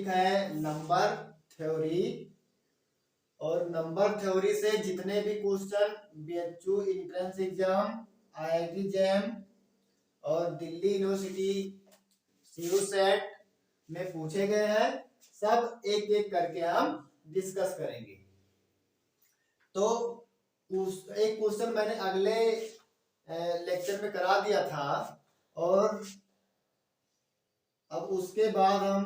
Topic है number theory. और number theory से जितने भी question BHU entrance exam, IIT jam और दिल्ली यूनिवर्सिटी सीयूसेट में पूछे गए हैं, सब एक एक करके हम डिस्कस करेंगे। तो एक क्वेश्चन मैंने अगले लेक्चर में करा दिया था और अब उसके बाद हम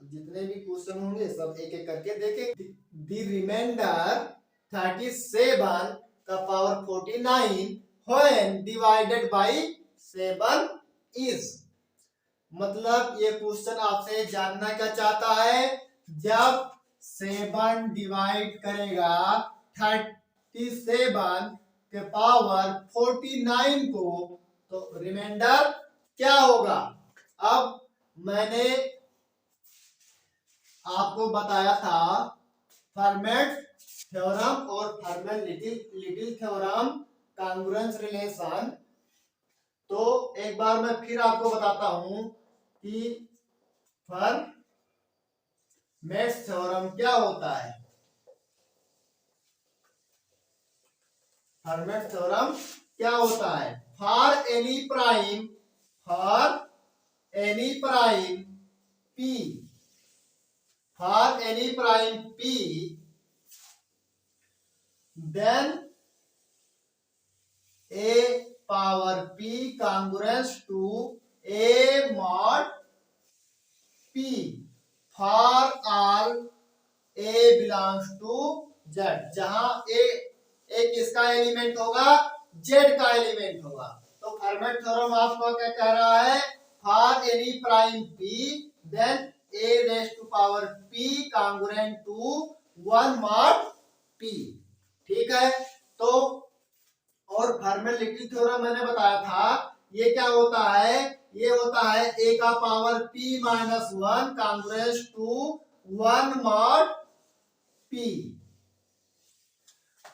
जितने भी क्वेश्चन होंगे सब एक एक करके देखेंगे। द रिमाइंडर 37 का power 49 when divided by 7 is. मतलब ये क्वेश्चन आपसे जानना क्या चाहता है, जब 7 डिवाइड करेगा 37 के पावर 49 को तो रिमाइंडर क्या होगा। अब मैंने आपको बताया था फर्मेट थ्योरम और फर्मेट लिटिल थ्योरम कांग्रुएंस रिलेशन। तो एक बार मैं फिर आपको बताता हूं कि फर्मेट थ्योरम क्या होता है। फर्मेट थ्योरम क्या होता है, for any prime p, for any prime p, then a power p congruous to a mod p for all a belongs to z, जहां a किसका एलिमेंट होगा, z का एलिमेंट होगा। तो फर्मेट थ्योरम आपको क्या कह रहा है, for any prime p then a raised to power p congruent to 1 mod p। ठीक है। तो और फर्मेट लिटिल थ्योरम मैंने बताया था, ये क्या होता है, ये होता है a का power p minus 1 congruent to 1 mod p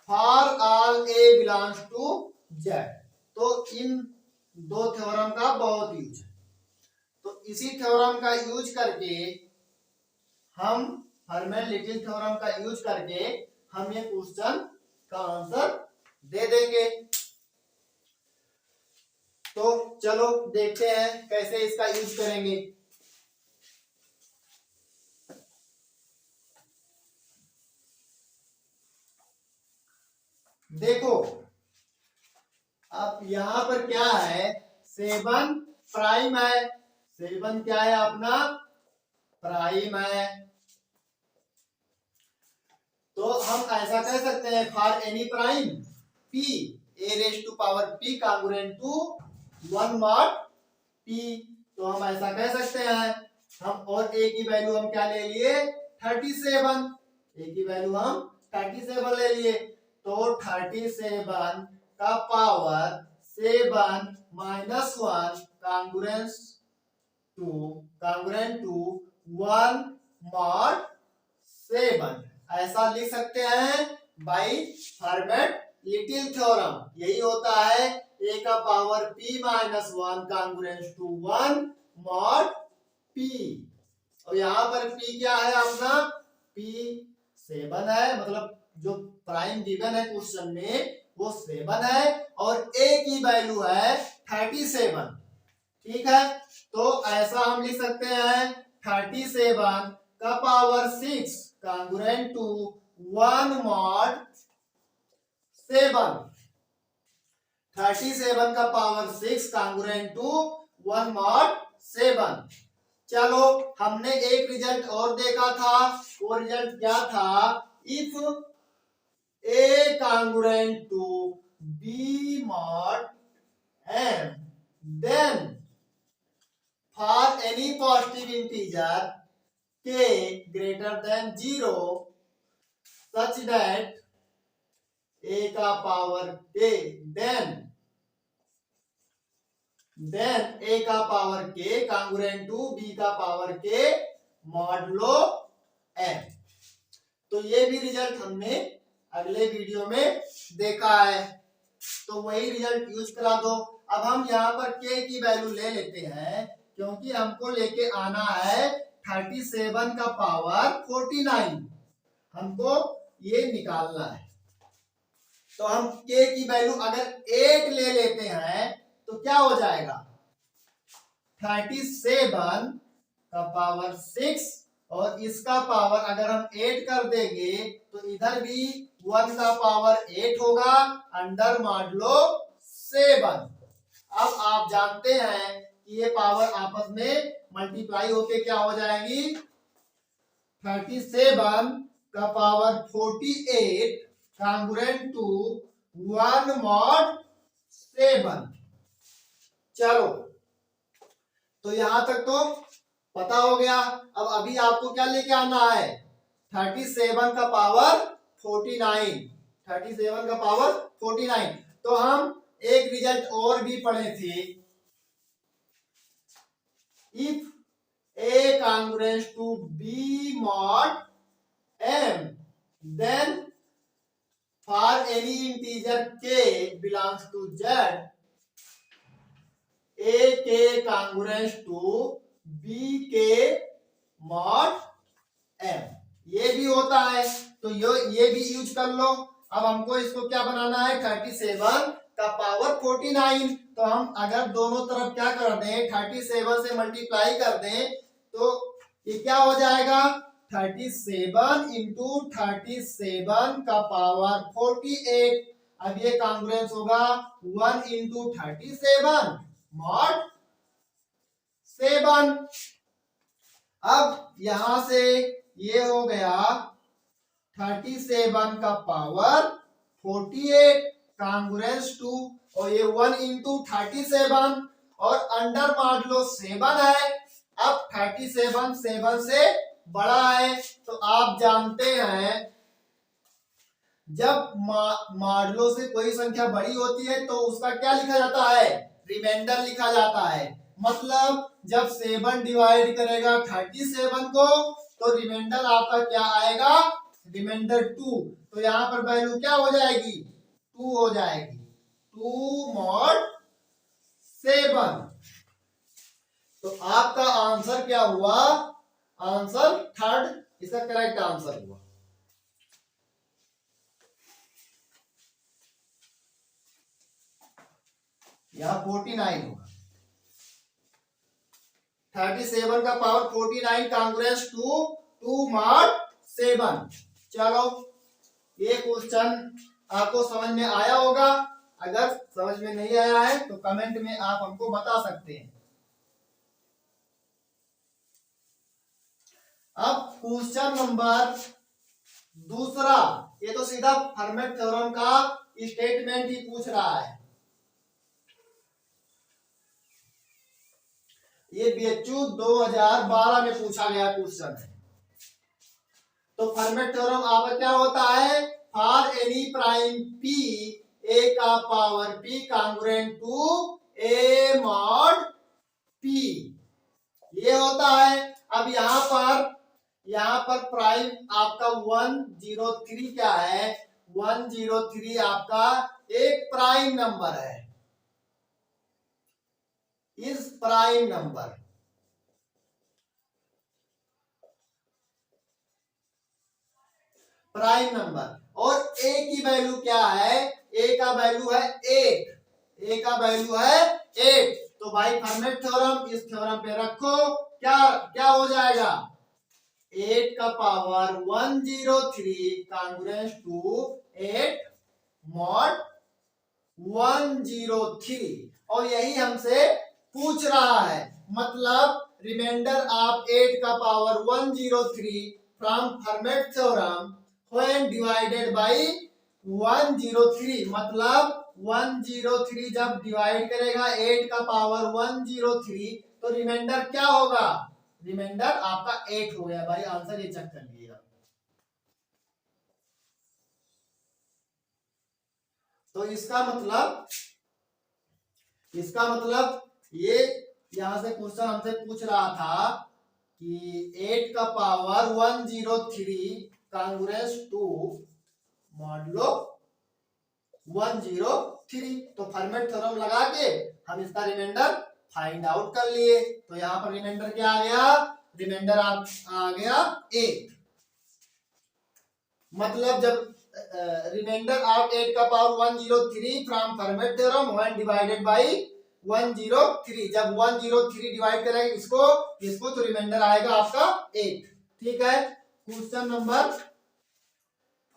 for all a belongs to z। तो इन दो थ्योरम का बहुत यूज है। तो इसी थ्योरम का यूज करके हम फर्मेट लिटिल थ्योरम का यूज करके हम ये क्वेश्चन का आंसर दे देंगे। तो चलो देखते हैं कैसे इसका यूज करेंगे। देखो अब यहां पर क्या है, 7 प्राइम है, 7 क्या है अपना प्राइम है। तो हम ऐसा कह सकते हैं for any prime p a raise to power p congruent to 1 mod p। तो हम ऐसा कह सकते हैं। हम और a की वैल्यू हम क्या ले लिए 37, a की वैल्यू हम 37 ले लिए। तो 37 का power 7 minus 1 congruent to 1 mod 7 ऐसा लिख सकते हैं बाई फर्मेट लिटिल थ्योरम। यही होता है a का power p minus 1 congruent to 1 mod p। और यहाँ पर p क्या है अपना, p 7 है, मतलब जो प्राइम गिवन है क्वेश्चन में वो 7 है और a की वैल्यू है 37। ठीक है। तो ऐसा हम लिख सकते हैं 37 का पावर 6 कॉन्ग्रुएंट टू 1 mod 7। 37 का पावर 6 कॉन्ग्रुएंट टू 1 mod 7। चलो हमने एक रिजल्ट और देखा था, वो रिजल्ट क्या था, if a congruent to b mod m then for any positive integer k greater than 0 such that a का पावर k then a का power k congruent to b का पावर k मॉडुलो m। तो ये भी result हमने अगले video में देखा है, तो वही रिजल्ट यूज करा दो। अब हम यहाँ पर k की वैल्यू ले लेते हैं क्योंकि हमको लेके आना है 37 का पावर 49 हमको ये निकालना है। तो हम k की वैल्यू अगर 8 ले लेते हैं तो क्या हो जाएगा, 37 का पावर 6 और इसका पावर अगर हम 8 कर देंगे तो इधर भी 1 का पावर 8 होगा, अंडर मॉडुलो 7। अब आप जानते हैं कि ये पावर आपस में मल्टीप्लाई होके क्या हो जाएगी, 37 का पावर 48 कांग्रुएंट टू 1 mod 7। चलो तो यहां तक तो पता हो गया। अब अभी आपको क्या लेके आना है, 37 का पावर 49, 37 का पावर 49। तो हम एक रिजल्ट और भी पढ़े थे, if a congruent to b mod m then for any integer k belongs to z a k congruent to b k mod m, ये भी होता है तो ये भी यूज कर लो। अब हमको इसको क्या बनाना है, 37 का पावर 49। तो हम अगर दोनों तरफ क्या कर दें, 37 से मल्टीप्लाई कर दें तो ये क्या हो जाएगा, 37 इंटू 37 का पावर 48। अब ये कांग्रुएंस होगा 1 इंटू 37 मॉड 7। अब यहां से ये हो गया 37 का पावर 48 कांग्रुएंस टू, और ये 1 इंटू 37 और अंडर मॉडुलो 7 है। अब 37 7 से बड़ा है तो आप जानते हैं जब मॉडुलो से कोई संख्या बड़ी होती है तो उसका क्या लिखा जाता है, रिमाइंडर लिखा जाता है। मतलब जब 7 डिवाइड करेगा 37 को तो रिमाइंडर आपका क्या आएगा, रिमाइंडर 2। तो यहाँ पर वैल्यू क्या हो जाएगी, 2 हो जाएगी, 2 mod 7। तो आपका आंसर क्या हुआ, आंसर थर्ड, इसका करेक्ट आंसर हुआ। यहां 49 होगा, 37 का पावर 49 कांग्रुएंस टू 2 mod 7। चलो ये क्वेश्चन आपको समझ में आया होगा, अगर समझ में नहीं आया है तो कमेंट में आप हमको बता सकते हैं। अब क्वेश्चन नंबर दूसरा, ये तो सीधा फर्मेट थ्योरम का स्टेटमेंट ही पूछ रहा है। ये बीएचयू 2012 में पूछा गया क्वेश्चन है। तो फर्मेट थ्योरम आपका क्या होता है, for any prime P A का power P congruent to A mod P, ये होता है। अब यहाँ पर प्राइम आपका 103 क्या है, 103 आपका एक प्राइम नंबर है, इस प्राइम नंबर और a की वैल्यू क्या है, a का वैल्यू है 8, a का वैल्यू है 8। तो भाई फर्मेट थ्योरम इस थ्योरम पे रखो, क्या हो जाएगा, 8 का पावर 103 कांग्रुएंस टू 8 mod 103, और यही हमसे पूछ रहा है। मतलब रिमाइंडर ऑफ 8 का power 103 from format theorem when divided by 103, मतलब 103 जब डिवाइड करेगा 8 का पावर 103 तो रिमाइंडर क्या होगा, रिमाइंडर आपका 8 हो गया। भाई आंसर ये चेक कर लीजिएगा। तो इसका मतलब ये यहां से क्वेश्चन हमसे पूछ रहा था कि 8 का पावर 103 कांग्रुएंस टू मॉडुलो 103। तो फर्मेट थ्योरम लगा के हम इसका रिमाइंडर फाइंड आउट कर लिए। तो यहाँ पर रिमाइंडर क्या आ गया, रिमाइंडर आ गया 8। मतलब जब रिमाइंडर ऑफ 8 का power 103 from format theorem when divided by 103, जब 103 डिवाइड करेंगे इसको तो रिमाइंडर आएगा आपका 8। ठीक है, क्वेश्चन नंबर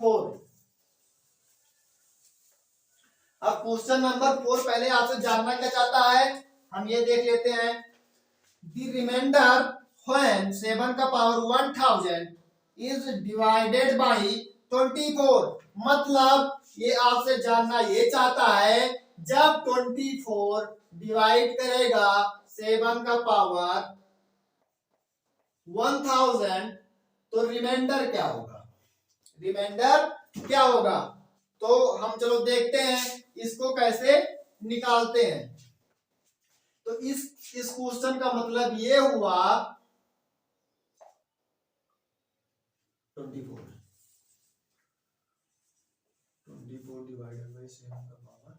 4। अब क्वेश्चन नंबर 4 पहले आपसे जानना क्या चाहता है, हम ये देख लेते हैं। द रिमाइंडर व्हेन 7 का पावर 1000 इज डिवाइडेड बाय 24, मतलब ये आपसे जानना ये चाहता है जब 24 डिवाइड करेगा 7 का पावर 1000 तो रिमाइंडर क्या होगा, रिमाइंडर क्या होगा। तो हम चलो देखते हैं इसको कैसे निकालते हैं। तो इस क्वेश्चन का मतलब ये हुआ 24 डिवाइडेड बाय 7 का पावर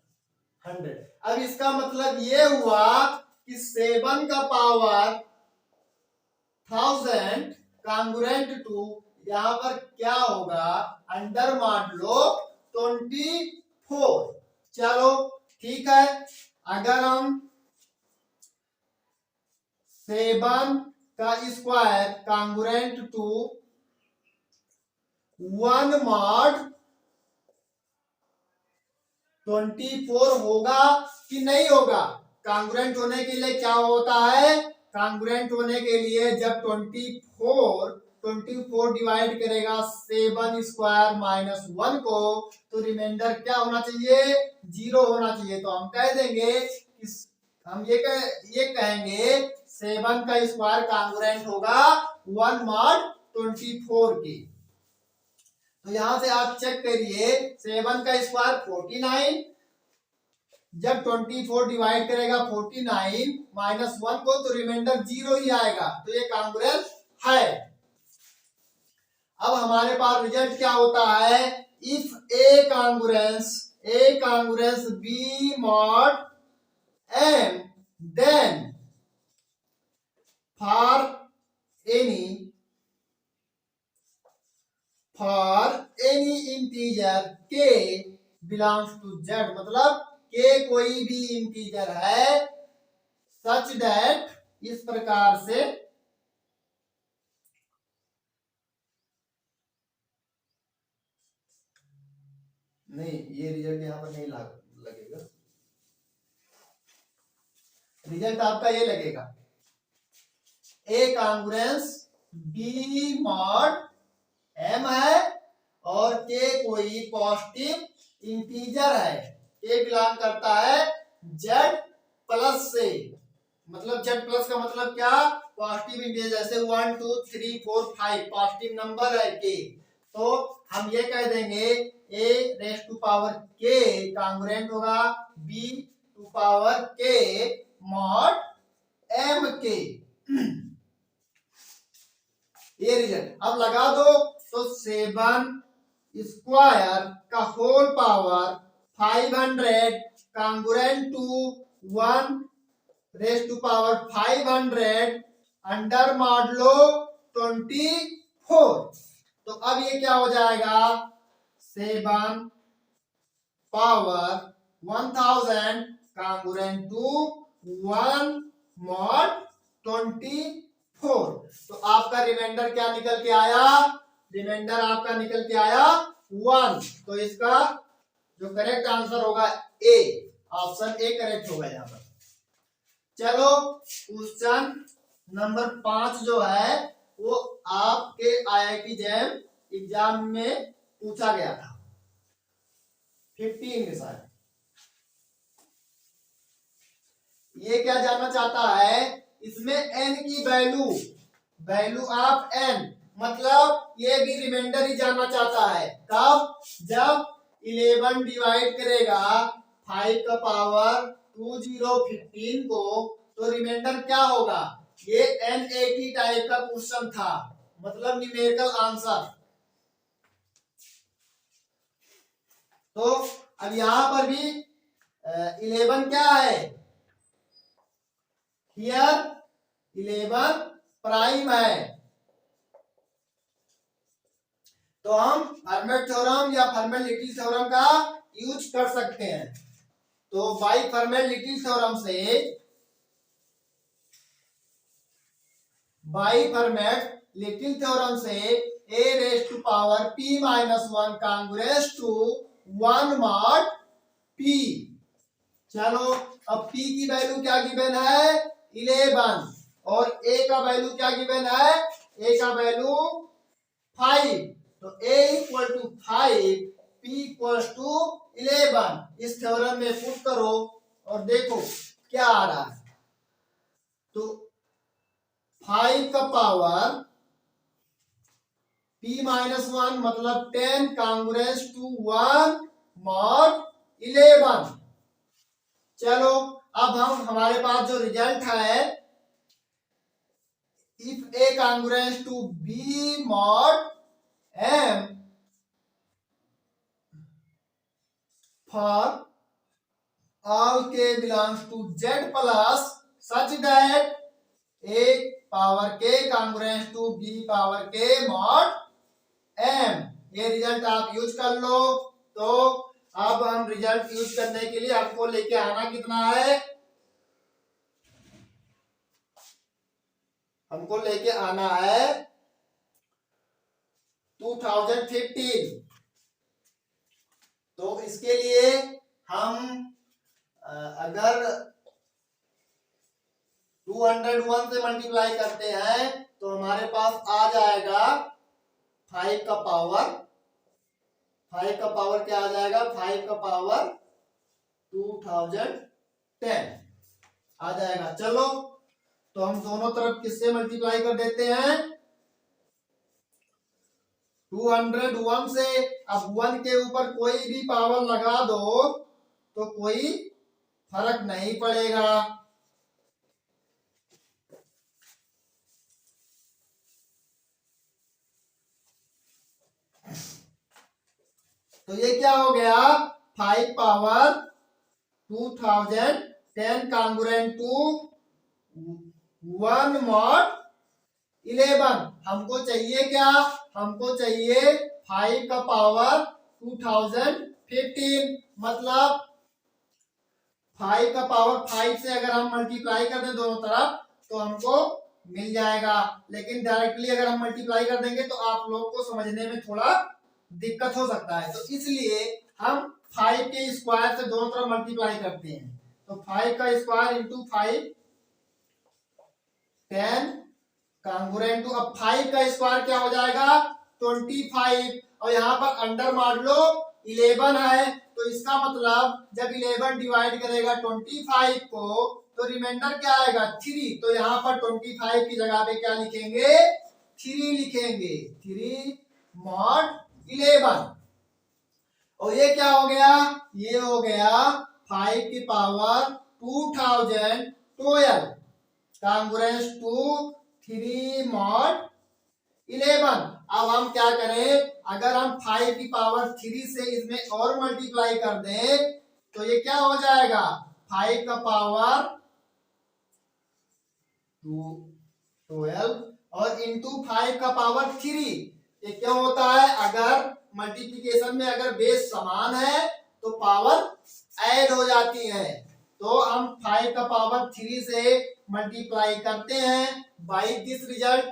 100। अब इसका मतलब ये हुआ कि 7 का पावर 1000 कांग्रुएंट टू यहाँ पर क्या होगा, अंडर मॉडुलो 24। चलो ठीक है, अगर हम 7 का स्क्वायर कांग्रुएंट टू 1 मॉड 24 होगा कि नहीं होगा। कांग्रुएंट होने के लिए क्या होता है, कांग्रुएंट होने के लिए जब 24 डिवाइड करेगा 7 स्क्वायर माइनस 1 को तो रिमाइंडर क्या होना चाहिए, 0 होना चाहिए। तो हम कह देंगे हम ये कहेंगे 7 का स्क्वायर कांग्रुएंट होगा 1 मॉड 24 की। तो यहां से आप चेक करिए 7 का स्क्वायर 49, जब 24 डिवाइड करेगा 49 माइनस 1 को तो रिमाइंडर 0 ही आएगा, तो ये कांग्रुएंट है। अब हमारे पास रिजल्ट क्या होता है, if A congruence B mod M then for any integer K belongs to Z, मतलब के कोई भी इंटीजर है सच दैट, इस प्रकार से नहीं, ये रिजल्ट यहां पर नहीं लगेगा, रिजल्ट आपका ये लगेगा ए कांग्रुएंस बी मॉड एम है और के कोई पॉजिटिव इंटीजर है, के बिलोंग करता है जेड प्लस से, मतलब जेड प्लस का मतलब क्या, पॉजिटिव इंटीजर, जैसे 1 2 3 4 5 पॉजिटिव नंबर है के, तो हम ये कह देंगे a raise to power k congruent होगा b to power k mod m k। ये रिजल्ट अब लगा दो तो 7 स्क्वायर का whole power 500 congruent to 1 raise to power 500 under modulo 24। तो अब ये क्या हो जाएगा, 7 पावर 1000 कांग्रुएंट टू 1 मॉड 24। तो आपका रिमाइंडर क्या निकल के आया, रिमाइंडर आपका निकल के आया 1। तो इसका जो करेक्ट आंसर होगा ए, ऑप्शन ए करेक्ट होगा यहाँ पर। चलो क्वेश्चन नंबर 5 जो है वो आपके IIT जैम एग्जाम में पूछा गया था 15 में शायद। ये क्या जानना चाहता है, इसमें n की वैल्यू ऑफ n, मतलब ये भी रिमाइंडर ही जानना चाहता है, कब, जब 11 डिवाइड करेगा 5 का पावर 2015 को तो रिमाइंडर क्या होगा। ये NAT टाइप का क्वेश्चन था, मतलब न्यूमेरिकल आंसर। तो अब यहां पर भी 11 क्या है, हियर 11 प्राइम है तो हम फर्मेट थ्योरम या फर्मेट-लिटिल थ्योरम का यूज कर सकते हैं। तो बाई फर्मेट-लिटिल थ्योरम से a raised to power p minus 1 congruous to 1 mod p। चलो अब p की वैल्यू क्या गिवन है 11 और a का वैल्यू क्या गिवन है a का वैल्यू 5। तो a equal to 5 p equal to 11 इस थ्योरम में पुट करो और देखो क्या आ रहा है। तो 5 का पावर p माइनस 1 मतलब 10 कांग्रेस टू 1 मॉड 11। चलो अब हमारे पास जो रिजल्ट है if a congruent to b mod m for all k belongs to z plus such that a power k congruent to b power k mod m। ये result आप use कर लो। तो अब हम रिजल्ट यूज करने के लिए आपको लेके आना कितना है हमको लेके आना है 2015। तो इसके लिए हम अगर 201 से मल्टीप्लाई करते हैं तो हमारे पास आ जाएगा 5 का पावर क्या आ जाएगा 5 का पावर 2010 आ जाएगा। चलो तो हम दोनों तरफ किससे मल्टीप्लाई कर देते हैं 201 से। अब 1 के ऊपर कोई भी पावर लगा दो तो कोई फर्क नहीं पड़ेगा। तो ये क्या हो गया 5 पावर 2010 कांग्रुएंट टू 1 मॉड 11। हमको चाहिए क्या हमको चाहिए 5 का पावर 2015 मतलब 5 का पावर 5 से अगर हम मल्टीप्लाई कर दें दोनों तरफ तो हमको मिल जाएगा। लेकिन डायरेक्टली अगर हम मल्टीप्लाई कर देंगे तो आप लोग को समझने में थोड़ा दिक्कत हो सकता है। तो इसलिए हम 5 के स्क्वायर से दोनों तरफ मल्टीप्लाई करते हैं। तो 5 का स्क्वायर इंटू 5 10 कांगुरेंट टू अब 5 का स्क्वायर क्या हो जाएगा 25 और यहाँ पर अंडर मान लो 11 है तो इसका मतलब जब 11 डिवाइड करेगा 25 को तो रिमाइंडर क्या आएगा 3। तो यहाँ पर 25 की जगह पे क्या लिखेंगे 3 लिखेंगे 3 मॉड 11। और ये क्या हो गया ये हो गया 5 की पावर 2012 कांग्रेस टू 3 मॉड 11। अब हम क्या करें अगर हम 5 की पावर 3 से इसमें और मल्टीप्लाई कर दें तो ये क्या हो जाएगा 5 का पावर 12 और इंटू 5 का पावर 3। ये क्या होता है अगर मल्टीप्लिकेशन में अगर बेस समान है तो पावर ऐड हो जाती है। तो हम 5 का पावर 3 से मल्टीप्लाई करते हैं by this result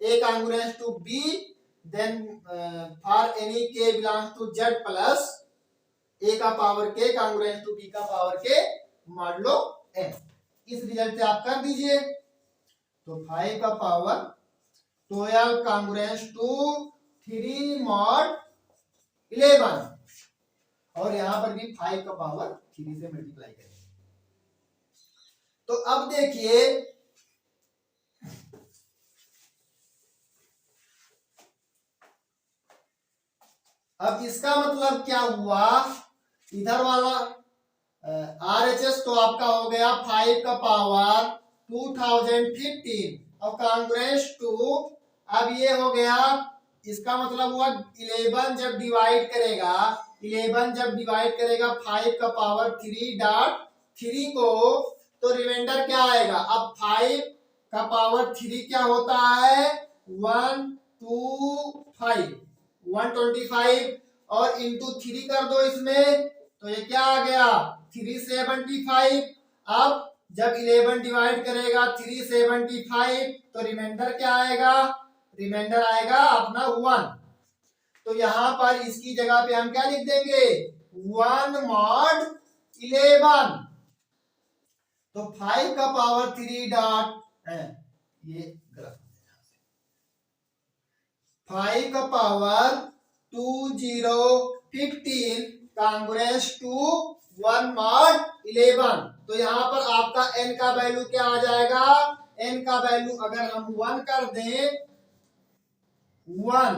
a congruent to b then for any k belongs to z plus a का power k congruent to b का पावर k मॉडलो n। इस रिजल्ट से आप कर दीजिए। तो 5 का पावर 12 congruent to 3 मॉड 11 और यहां पर भी 5 का पावर 3 से मल्टीप्लाई करेंगे। तो अब देखिए अब इसका मतलब क्या हुआ इधर वाला RHS तो आपका हो गया 5 का पावर 2015 और कांग्रेस टू अब ये हो गया इसका मतलब हुआ 11 जब डिवाइड करेगा 5 का पावर 3.3 को तो रिमाइंडर क्या आएगा अब 5 का पावर 3 क्या होता है 125 और इंटू 3 कर दो इसमें तो ये क्या आ गया 375। अब जब 11 डिवाइड करेगा 375 तो रिमाइंडर क्या आएगा रिमाइंडर आएगा अपना 1। तो यहां पर इसकी जगह पे हम क्या लिख देंगे 1 mod 11। तो 5 का पावर 3 डॉट ये गलत 5 का पावर 2015 कांग्रेस टू 1 mod 11। तो यहाँ पर आपका n का वैल्यू क्या आ जाएगा n का वैल्यू अगर हम 1 कर दें 1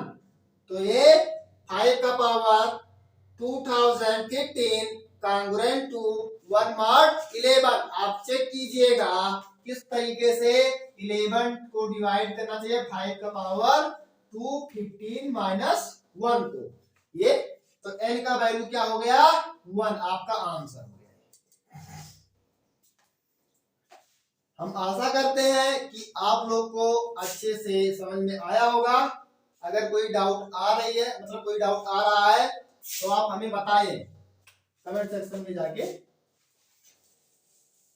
तो ये 5 का पावर 2015 कांग्रेस टू 1 mod 11। आप चेक कीजिएगा किस तरीके से 11 को डिवाइड करना चाहिए 5 का पावर 215 माइनस 1 को ये तो n का वैल्यू क्या हो गया 1 आपका आंसर हो गया। हम आशा करते हैं कि आप लोग को अच्छे से समझ में आया होगा। अगर कोई डाउट आ रही है मतलब कोई डाउट आ रहा है तो आप हमें बताएं कमेंट सेक्शन में जाके।